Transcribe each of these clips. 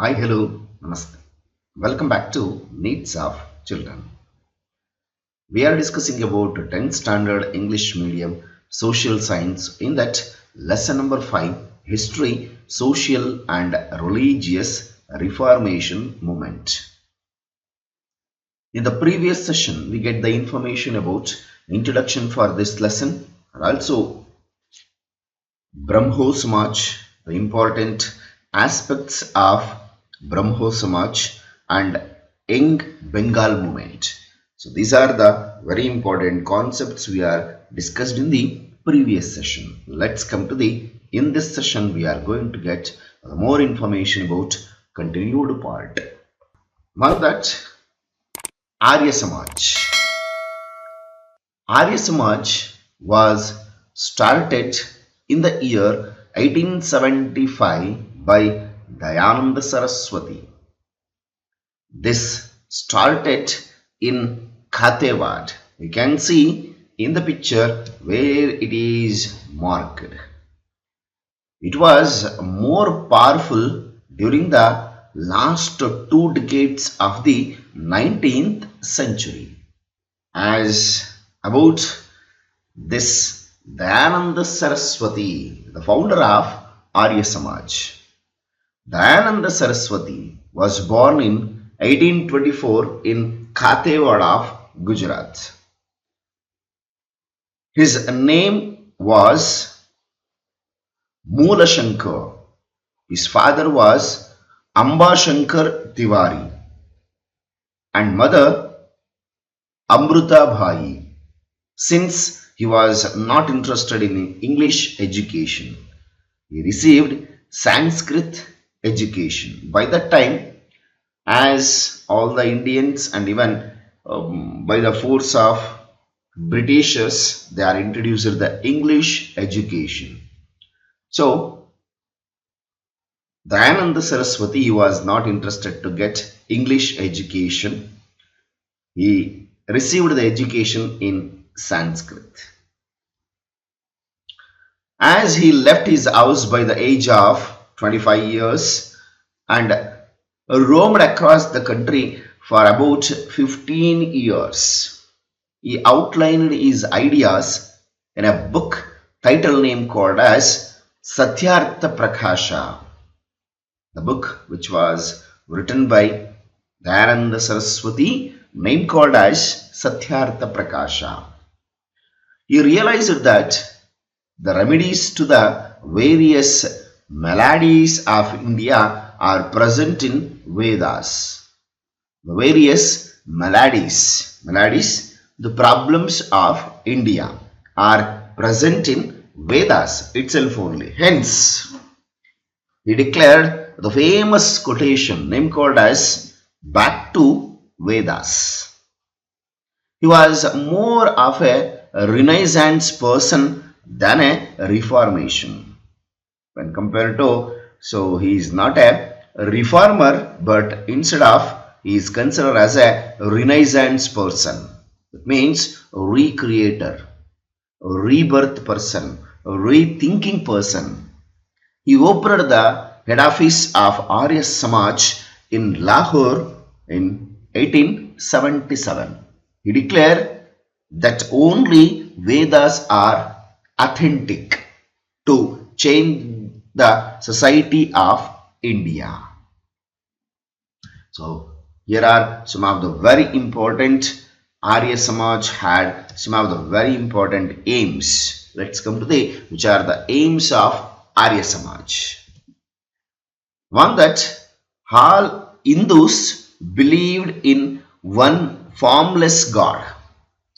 Hi, hello, namaste. Welcome back to Needs of Children. We are discussing about 10th standard English medium social science, in that lesson number 5, history, social and religious reformation movement. In the previous session, we get the information about introduction for this lesson and also Brahmo Samaj, the important aspects of Brahmo Samaj and Young Bengal movement. So these are the very important concepts we are discussed in the previous session. Let's come to in this session we are going to get more information about continued part. Now that Arya Samaj. Arya Samaj was started in the year 1875 by Dayananda Saraswathi. This started in Kathewad. You can see in the picture where it is marked. It was more powerful during the last 2 decades of the 19th century. As about this Dayananda Saraswathi, the founder of Arya Samaj. Dayananda Saraswathi was born in 1824 in Kathewad of Gujarath. His name was Moolashankar. His father was Amba Shankar Tiwari and mother Amruthabai. Since he was not interested in English education, he received Sanskrit education. By that time, as all the Indians and even by the force of Britishers, they are introduced the English education. So, Dayananda Saraswathi was not interested to get English education. He received the education in Sanskrit. As he left his house by the age of 25 years and roamed across the country for about 15 years, he outlined his ideas in a book title name called as Sathyaratha Prakasha. The book which was written by Dayananda Saraswathi, name called as Sathyaratha Prakasha. He realized that the remedies to the various maladies of India are present in Vedas. The various maladies, the problems of India are present in Vedas itself only. Hence, he declared the famous quotation name called as Back to Vedas. He was more of a Renaissance person than a Reformation. When compared to, so he is not a reformer, but instead of he is considered as a Renaissance person. It means a recreator, a rebirth person, a rethinking person. He opened the head office of Arya Samaj in Lahore in 1877. He declared that only Vedas are authentic to change the society of India. So here are some of the very important Arya Samaj had some of the very important aims. Let's come to which are the aims of Arya Samaj. One, that all Hindus believed in one formless God.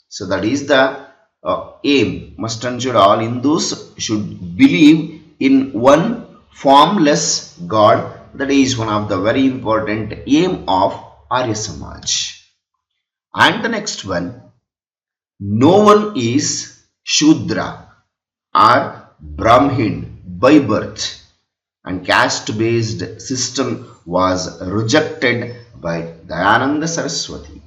So that is the aim. Must and should all Hindus should believe in one formless God. That is one of the very important aim of Arya Samaj. And the next one, no one is Shudra or Brahmin by birth, and caste based system was rejected by Dayananda Saraswathi.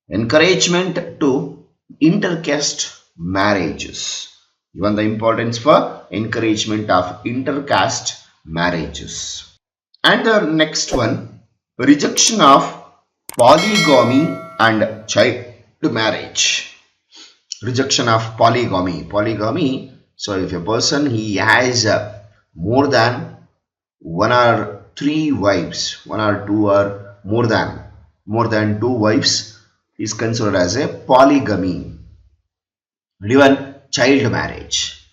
Encouragement to intercaste marriages. Given the importance for encouragement of intercaste marriages. And the next one, rejection of polygamy and child marriage. Rejection of polygamy. So if a person he has more than one or three wives, one or two or more than two wives is considered as a polygamy. Even child marriage.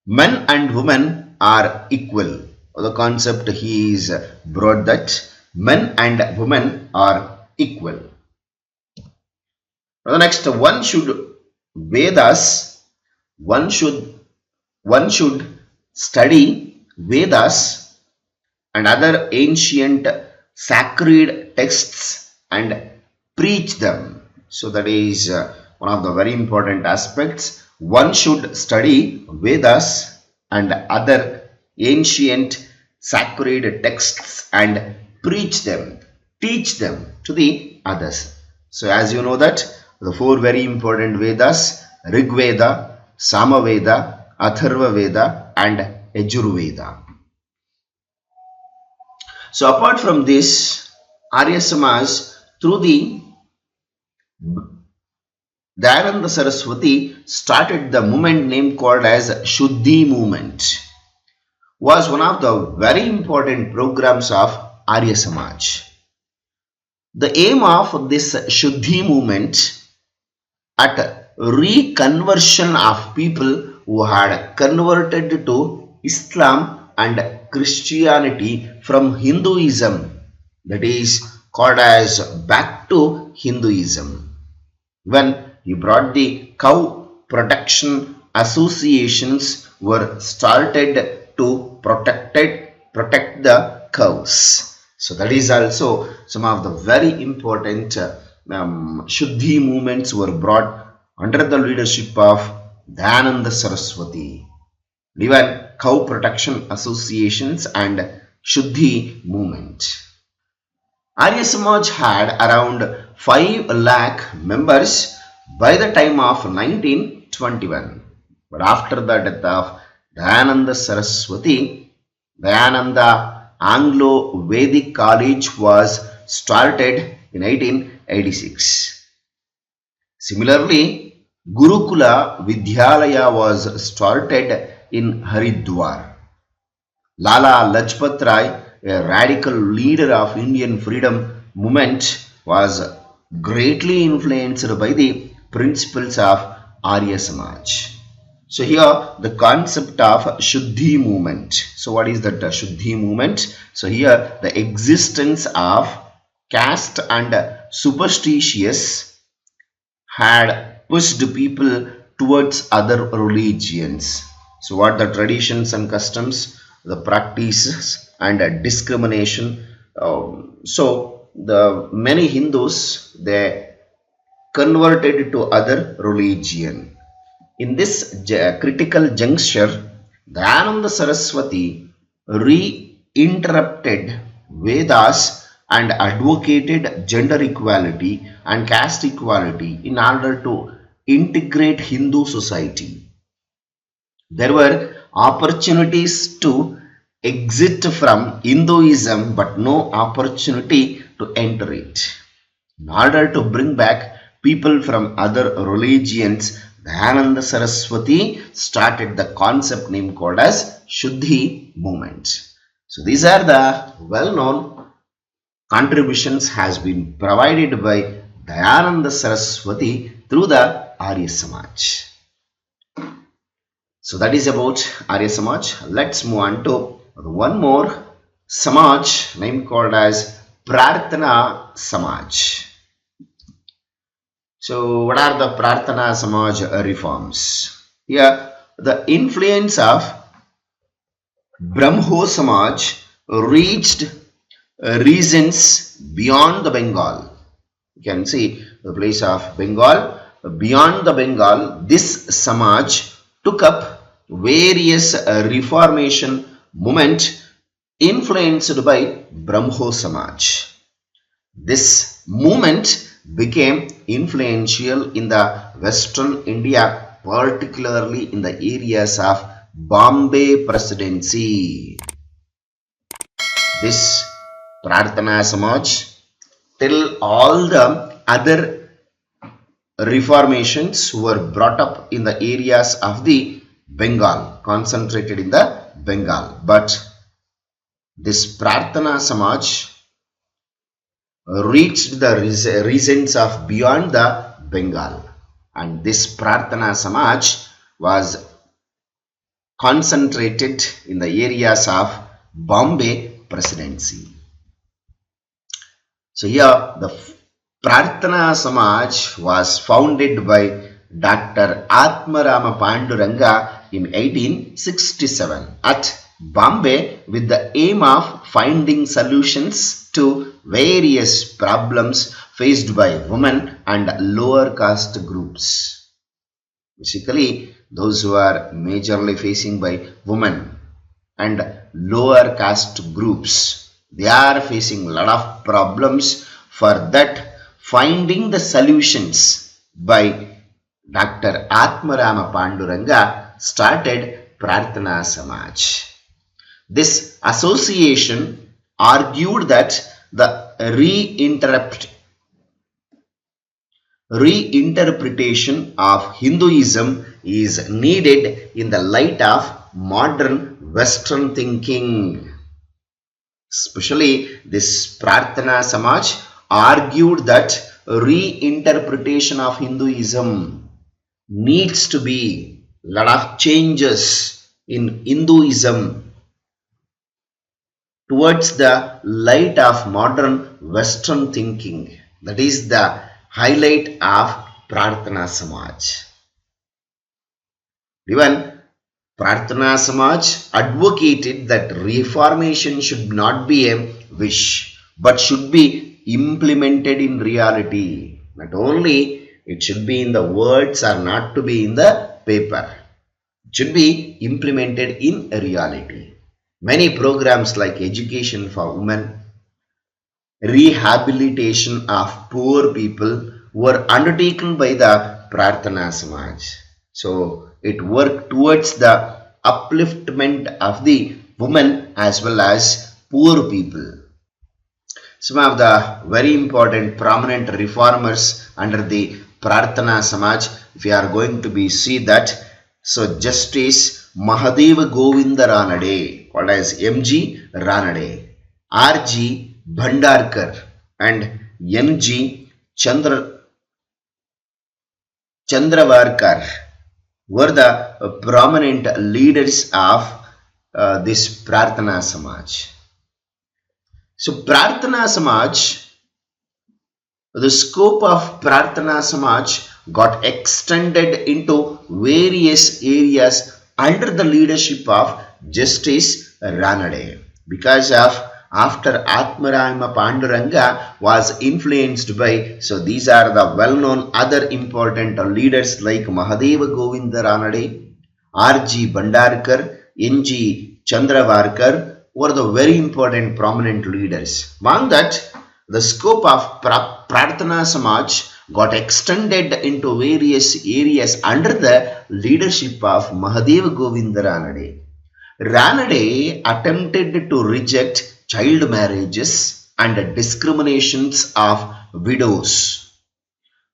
Men and women are equal. The concept he is brought that men and women are equal. The next, one should Vedas, one should study Vedas and other ancient sacred texts and preach them. So that is one of the very important aspects. One should study Vedas and other ancient sacred texts and preach them, teach them to the others. So as you know that the four very important Vedas, Rig Veda, Sama Veda, Atharva Veda and Yajur Veda. So apart from this, Arya Samaj through the Dayananda Saraswathi started the movement named called as Shuddhi movement. Was one of the very important programs of Arya Samaj. The aim of this Shuddhi movement at reconversion of people who had converted to Islam and Christianity from Hinduism, that is called as back to Hinduism. When he brought the cow protection associations were started to protect the cows. So that is also some of the very important Shuddhi movements were brought under the leadership of Dayananda Saraswathi. Even cow protection associations and Shuddhi movement. Arya Samaj had around 5 lakh members by the time of 1921. But after the death of Dayananda Saraswathi, Dayananda Anglo-Vedic College was started in 1886. Similarly, Gurukula Vidyalaya was started in Haridwar. Lala Lajpat Rai, a radical leader of Indian freedom movement, was greatly influenced by the principles of Arya Samaj. So here the concept of Shuddhi movement. So what is that Shuddhi movement? So here the existence of caste and superstitious had pushed people towards other religions. So what the traditions and customs, the practices and discrimination. So the many Hindus, they converted to other religion. In this critical juncture, Dayananda Saraswathi reinterrupted Vedas and advocated gender equality and caste equality in order to integrate Hindu society. There were opportunities to exit from Hinduism but no opportunity to enter it. In order to bring back people from other religions, Dayananda Saraswathi started the concept named called as Shuddhi movement. So these are the well-known contributions has been provided by Dayananda Saraswathi through the Arya Samaj. So that is about Arya Samaj. Let's move on to one more Samaj named called as Prarthana Samaj. So what are the Prarthana Samaj reforms? Here the influence of Brahmo Samaj reached regions beyond the Bengal. You can see the place of Bengal. Beyond the Bengal, this Samaj took up various reformation movement influenced by Brahmo Samaj. This movement became influential in the Western India, particularly in the areas of Bombay Presidency. this Prarthana Samaj till all the other reformations were brought up in the areas of the Bengal, concentrated in the Bengal. But this Prarthana Samaj reached the regions of beyond the Bengal, and this Prarthana Samaj was concentrated in the areas of Bombay Presidency. So here the Prarthana Samaj was founded by Dr. Atmarama Panduranga in 1867 at Bombay with the aim of finding solutions to various problems faced by women and lower caste groups. Basically, those who are majorly facing by women and lower caste groups, they are facing a lot of problems. For that, finding the solutions by Dr. Atmarama Panduranga started Prarthana Samaj. This association argued that the reinterpretation of Hinduism is needed in the light of modern Western thinking. Especially this Prarthana Samaj argued that reinterpretation of Hinduism needs to be a lot of changes in Hinduism towards the light of modern Western thinking. That is the highlight of Prarthana Samaj. Even Prarthana Samaj advocated that reformation should not be a wish but should be implemented in reality. Not only it should be in the words or not to be in the paper. It should be implemented in reality. Many programs like education for women, rehabilitation of poor people were undertaken by the Prarthana Samaj. So it worked towards the upliftment of the women as well as poor people. Some of the very important prominent reformers under the Prarthana Samaj, if we are going to be see that, so Justice Mahadeva Govinda Ranade, called as M.G. Ranade, R.G. Bhandarkar and N.G. Chandravarkar were the prominent leaders of this Prarthana Samaj. So Prarthana Samaj, the scope of Prarthana Samaj got extended into various areas under the leadership of Justice Ranade, because of after Atmarama Panduranga was influenced by, so these are the well-known other important leaders like Mahadeva Govinda Ranade, R.G. Bhandarkar, N.G. Chandravarkar were the very important prominent leaders. Among that, the scope of Prarthana Samaj got extended into various areas under the leadership of Mahadeva Govinda Ranade. Ranade attempted to reject child marriages and discriminations of widows.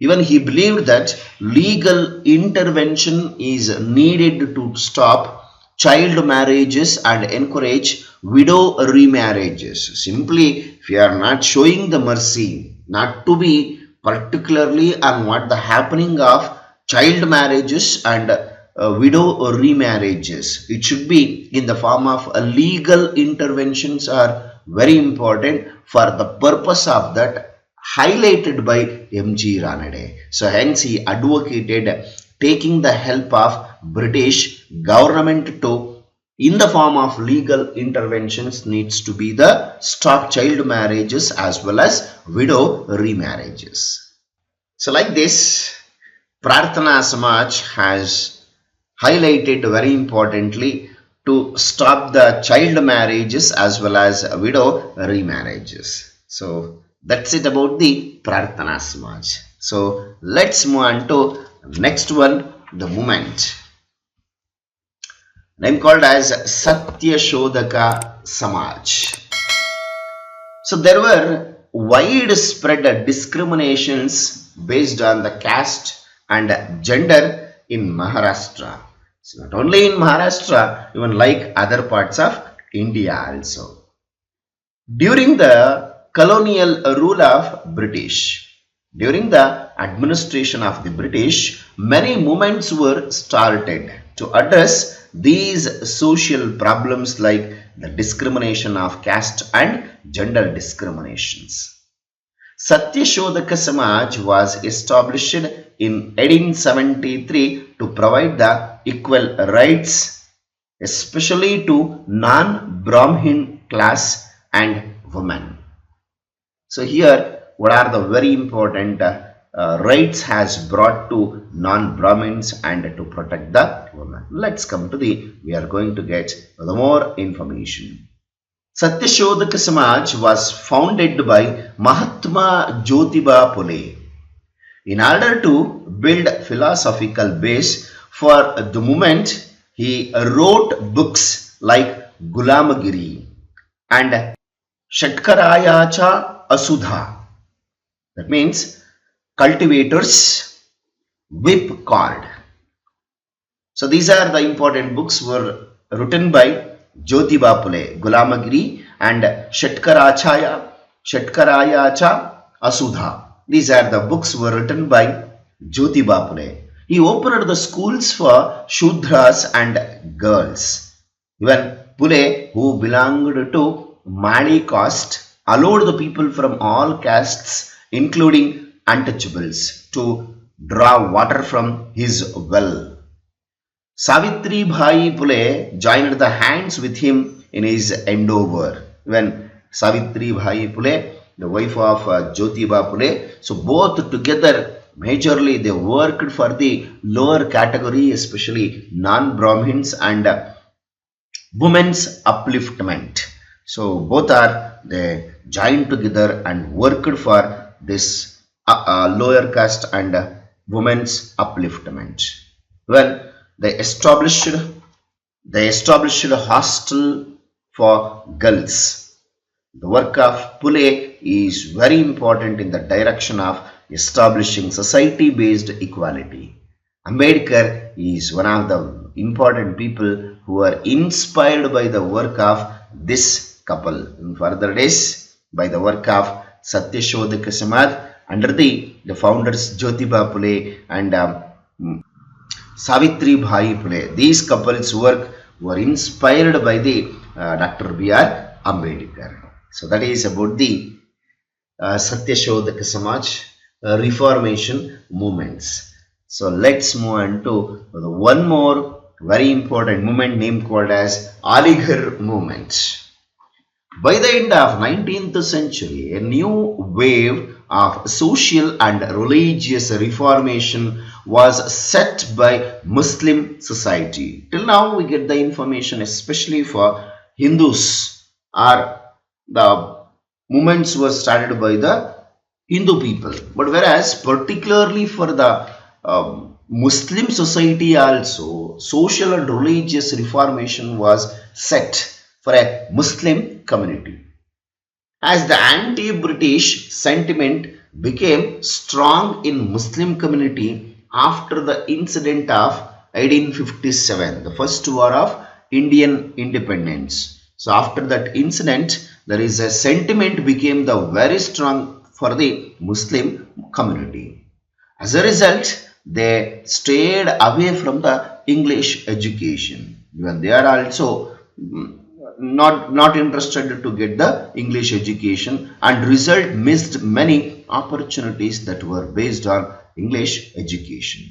Even he believed that legal intervention is needed to stop child marriages and encourage widow remarriages. Simply, if you are not showing the mercy, not to be particularly on what the happening of child marriages and widow remarriages, it should be in the form of legal interventions are very important. For the purpose of that, highlighted by M.G. Ranade. So hence he advocated taking the help of British government to, in the form of legal interventions, needs to be the stop child marriages as well as widow remarriages. So like this, Prarthana Samaj has highlighted very importantly to stop the child marriages as well as widow remarriages. So that's it about the Prarthana Samaj. So let's move on to next one, the movement. Name called as Satyashodhaka Samaj. So there were widespread discriminations based on the caste and gender in Maharashtra. So not only in Maharashtra, even like other parts of India also. During the colonial rule of British, during the administration of the British, many movements were started to address these social problems like the discrimination of caste and gender discriminations. Satyashodhaka Samaj was established in 1873 to provide the equal rights, especially to non-Brahmin class and women. So here, what are the very important rights has brought to non-Brahmins and to protect the women? Let's come to we are going to get the more information. Satyashodhaka Samaj was founded by Mahatma Jyotiba Phule in order to build philosophical base for the movement. He wrote books like Gulamagiri and Shatkarayacha Asudha, that means cultivators whip cord. So these are the important books were written by Jyotiba Phule, Gulamagiri and Shatkarayacha Asudha. These are the books were written by Jyotiba Phule. He opened the schools for Shudras and girls. Even Phule, who belonged to Mali caste, allowed the people from all castes, including untouchables, to draw water from his well. Savitri Bhai Phule joined the hands with him in his endeavor. When Savitri Bhai Phule, the wife of Jyotiba Phule, so both together majorly they worked for the lower category, especially non-Brahmins and women's upliftment. So both they joined together and worked for this lower caste and women's upliftment. Well, they established a hostel for girls. The work of Phule is very important in the direction of establishing society-based equality. Ambedkar is one of the important people who are inspired by the work of this couple. In further days, by the work of Satyashodhaka Samaj under the founders Jyotiba Phule and Savitri Bhai Phule. These couples' work were inspired by the Dr. B.R. Ambedkar. So that is about the Satyashodhaka Samaj reformation movements. So let's move on to one more very important movement named called as Aligarh movement. By the end of 19th century, a new wave of social and religious reformation was set by Muslim society. Till now we get the information especially for Hindus, or the movements were started by the Hindu people. But whereas particularly for the Muslim society also, social and religious reformation was set for a Muslim community. As the anti-British sentiment became strong in Muslim community after the incident of 1857, the first war of Indian independence. So after that incident, there is a sentiment became the very strong for the Muslim community. As a result, they stayed away from the English education. Even they are also not interested to get the English education, and result missed many opportunities that were based on English education.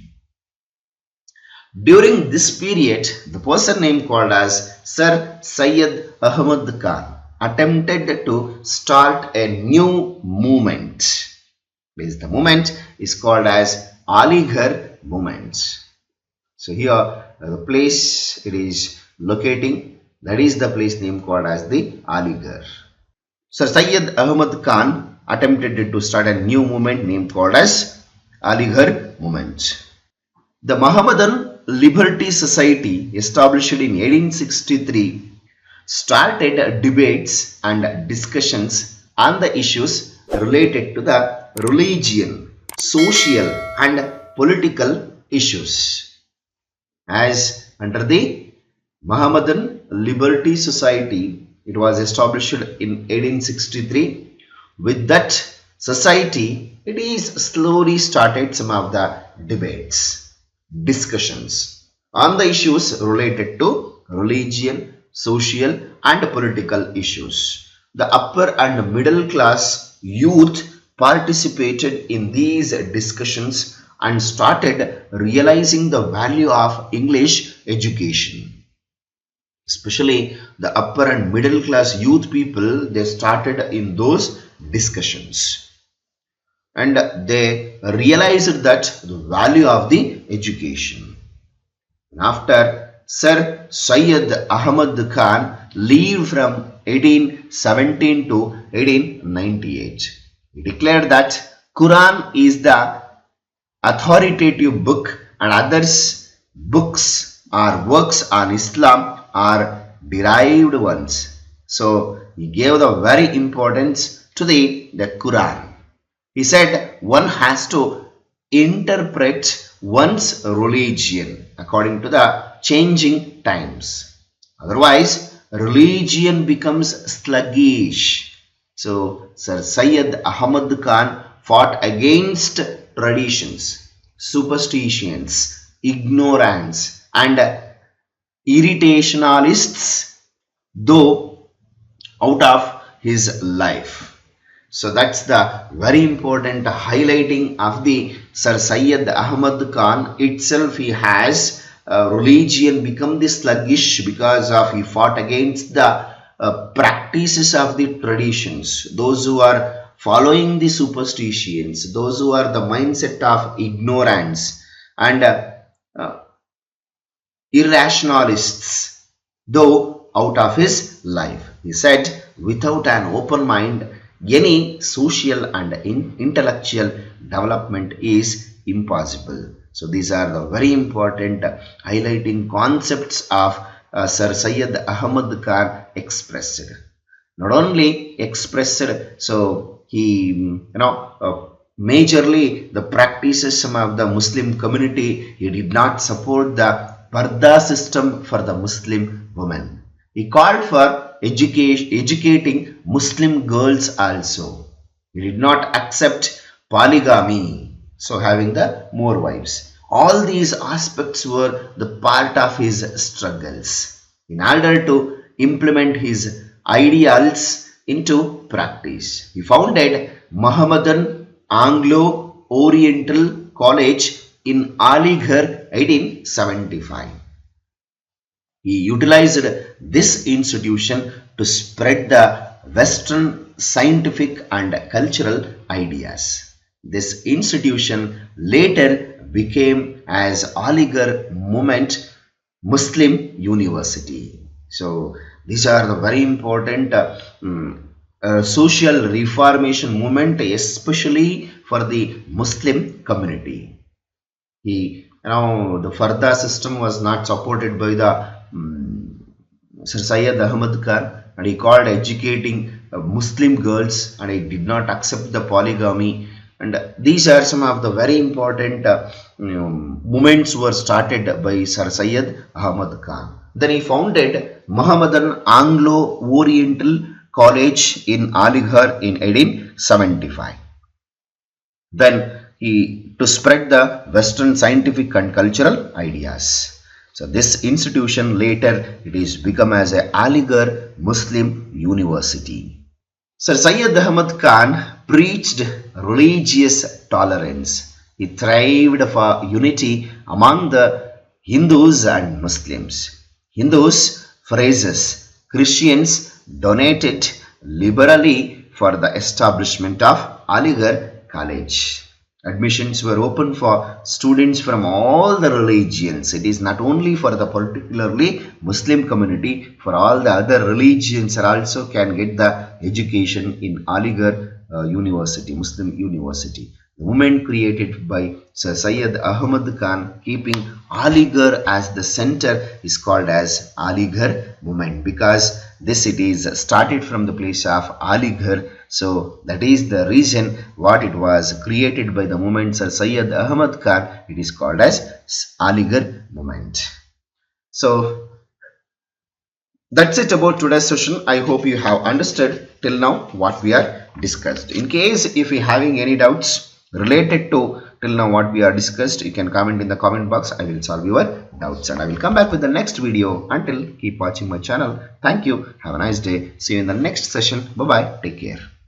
During this period, the person named called as Sir Syed Ahmad Khan attempted to start a new movement. The movement is called as Aligarh movement. So here the place it is locating, that is the place name called as the Aligarh. Sir Syed Ahmad Khan attempted to start a new movement named called as Aligarh movement. The Mohammedan Liberty Society, established in 1863, started debates and discussions on the issues related to the religion, social and political issues. As under the Mohammedan Liberty Society, it was established in 1863. With that society, it is slowly started some of the debates, discussions on the issues related to religion, social and political issues. The upper and middle class youth participated in these discussions and started realizing the value of English education. Especially the upper and middle class youth people, they started in those discussions and they realized that the value of the education. After Sir Syed Ahmad Khan lived from 1817 to 1898, he declared that Quran is the authoritative book and others books or works on Islam are derived ones. So he gave the very importance to the Quran. He said one has to interpret one's religion according to the changing times. Otherwise, religion becomes sluggish. So Sir Syed Ahmad Khan fought against traditions, superstitions, ignorance and irritationalists though out of his life. So that's the very important highlighting of the Sir Syed Ahmad Khan itself. He has religion become the sluggish because of he fought against the practices of the traditions, those who are following the superstitions, those who are the mindset of ignorance and irrationalists though out of his life. He said without an open mind any social and intellectual development is impossible. So these are the very important highlighting concepts of Sir Syed Ahmad Khan expressed. Not only expressed, so he majorly the practices some of the Muslim community, he did not support the Parda system for the Muslim women. He called for educating Muslim girls also. He did not accept polygamy, so having the more wives. All these aspects were the part of his struggles in order to implement his ideals into practice. He founded Mohammedan Anglo-Oriental College in Aligarh 1875. He utilized this institution to spread the Western scientific and cultural ideas. This institution later became as Aligarh Movement Muslim University. So these are the very important social reformation movement, especially for the Muslim community. The Farda system was not supported by the Sir Syed Ahmad Khan, and he called educating Muslim girls, and he did not accept the polygamy. And these are some of the very important movements were started by Sir Syed Ahmad Khan. Then he founded Mohammedan Anglo-Oriental College in Aligarh in 1875. Then to spread the Western scientific and cultural ideas. So this institution later it is become as a Aligarh Muslim University. Sir Syed Ahmad Khan preached religious tolerance. He thrived for unity among the Hindus and Muslims. Hindus phrases, Christians donated liberally for the establishment of Aligarh College. Admissions were open for students from all the religions. It is not only for the particularly Muslim community, for all the other religions also can get the education in Aligarh University, Muslim University. The movement created by Sir Syed Ahmad Khan, keeping Aligarh as the center, is called as Aligarh movement, because this city is started from the place of Aligarh. So that is the reason what it was created by the movement Sir Syed Ahmad Khan. It is called as Aligarh movement. So that's it about today's session. I hope you have understood till now what we are discussed. In case if you having any doubts related to till now what we are discussed, you can comment in the comment box. I will solve your doubts and I will come back with the next video. Until, keep watching my channel. Thank you. Have a nice day. See you in the next session. Bye bye. Take care.